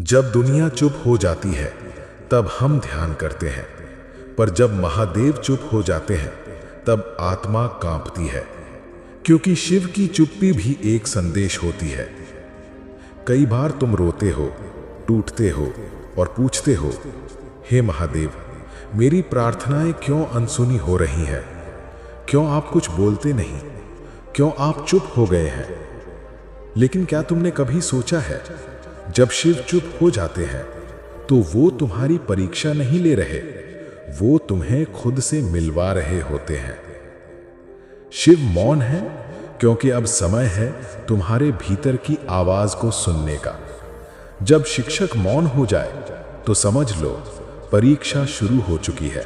जब दुनिया चुप हो जाती है तब हम ध्यान करते हैं, पर जब महादेव चुप हो जाते हैं तब आत्मा कांपती है, क्योंकि शिव की चुप्पी भी एक संदेश होती है। कई बार तुम रोते हो, टूटते हो और पूछते हो, हे महादेव, मेरी प्रार्थनाएं क्यों अनसुनी हो रही हैं? क्यों आप कुछ बोलते नहीं? क्यों आप चुप हो गए हैं? लेकिन क्या तुमने कभी सोचा है, जब शिव चुप हो जाते हैं तो वो तुम्हारी परीक्षा नहीं ले रहे, वो तुम्हें खुद से मिलवा रहे होते हैं। शिव मौन है क्योंकि अब समय है तुम्हारे भीतर की आवाज को सुनने का। जब शिक्षक मौन हो जाए तो समझ लो परीक्षा शुरू हो चुकी है।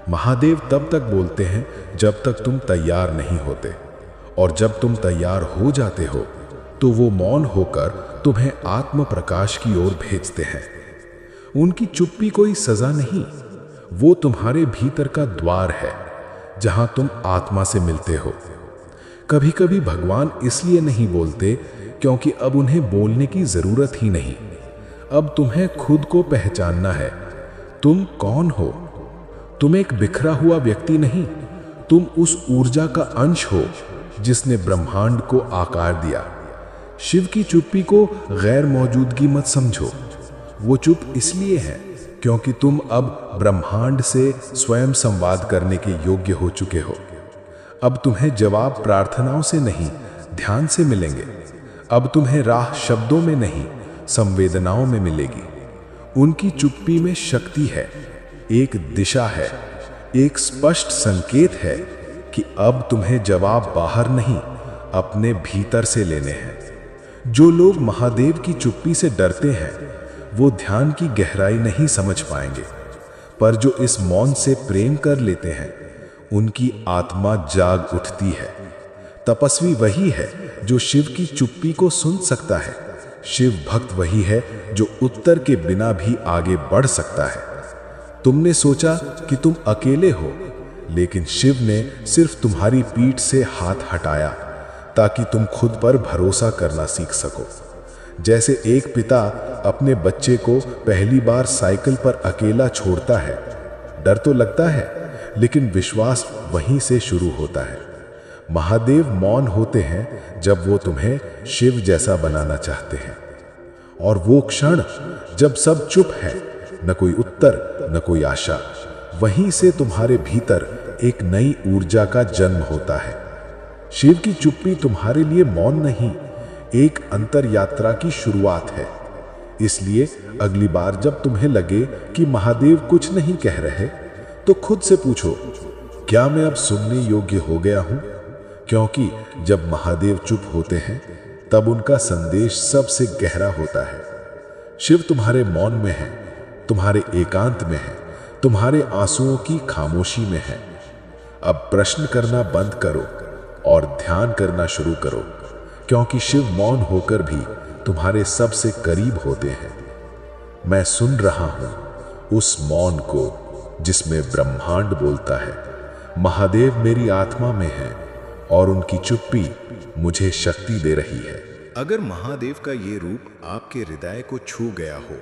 महादेव तब तक बोलते हैं जब तक तुम तैयार नहीं होते, और जब तुम तैयार हो जाते हो तो वो मौन होकर तुम्हें आत्म प्रकाश की ओर भेजते हैं। उनकी चुप्पी कोई सजा नहीं, वो तुम्हारे भीतर का द्वार है जहां तुम आत्मा से मिलते हो। कभी कभी भगवान इसलिए नहीं बोलते क्योंकि अब उन्हें बोलने की जरूरत ही नहीं। अब तुम्हें खुद को पहचानना है। तुम कौन हो? तुम एक बिखरा हुआ व्यक्ति नहीं, तुम उस ऊर्जा का अंश हो जिसने ब्रह्मांड को आकार दिया। शिव की चुप्पी को गैर मौजूदगी मत समझो। वो चुप इसलिए है क्योंकि तुम अब ब्रह्मांड से स्वयं संवाद करने के योग्य हो चुके हो। अब तुम्हें जवाब प्रार्थनाओं से नहीं, ध्यान से मिलेंगे। अब तुम्हें राह शब्दों में नहीं, संवेदनाओं में मिलेगी। उनकी चुप्पी में शक्ति है, एक दिशा है, एक स्पष्ट संकेत है कि अब तुम्हें जवाब बाहर नहीं, अपने भीतर से लेने हैं। जो लोग महादेव की चुप्पी से डरते हैं वो ध्यान की गहराई नहीं समझ पाएंगे, पर जो इस मौन से प्रेम कर लेते हैं उनकी आत्मा जाग उठती है। तपस्वी वही है जो शिव की चुप्पी को सुन सकता है। शिव भक्त वही है जो उत्तर के बिना भी आगे बढ़ सकता है। तुमने सोचा कि तुम अकेले हो, लेकिन शिव ने सिर्फ तुम्हारी पीठ से हाथ हटाया ताकि तुम खुद पर भरोसा करना सीख सको। जैसे एक पिता अपने बच्चे को पहली बार साइकिल पर अकेला छोड़ता है, डर तो लगता है, लेकिन विश्वास वहीं से शुरू होता है। महादेव मौन होते हैं जब वो तुम्हें शिव जैसा बनाना चाहते हैं। और वो क्षण जब सब चुप है, न कोई उत्तर, न कोई आशा, वहीं से तुम्हारे भीतर एक नई ऊर्जा का जन्म होता है। शिव की चुप्पी तुम्हारे लिए मौन नहीं, एक अंतर यात्रा की शुरुआत है। इसलिए अगली बार जब तुम्हें लगे कि महादेव कुछ नहीं कह रहे, तो खुद से पूछो, क्या मैं अब सुनने योग्य हो गया हूं? क्योंकि जब महादेव चुप होते हैं तब उनका संदेश सबसे गहरा होता है। शिव तुम्हारे मौन में है, तुम्हारे एकांत में है, तुम्हारे आंसुओं की खामोशी में है। अब प्रश्न करना बंद करो और ध्यान करना शुरू करो, क्योंकि शिव मौन होकर भी तुम्हारे सबसे करीब होते हैं। मैं सुन रहा हूं उस मौन को जिसमें ब्रह्मांड बोलता है। महादेव मेरी आत्मा में है और उनकी चुप्पी मुझे शक्ति दे रही है। अगर महादेव का ये रूप आपके हृदय को छू गया हो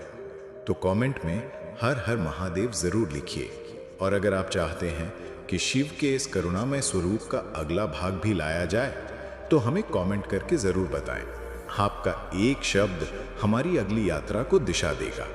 तो कमेंट में हर हर महादेव जरूर लिखिए। और अगर आप चाहते हैं कि शिव के इस करुणामय स्वरूप का अगला भाग भी लाया जाए तो हमें कमेंट करके जरूर बताएं। आपका एक शब्द हमारी अगली यात्रा को दिशा देगा।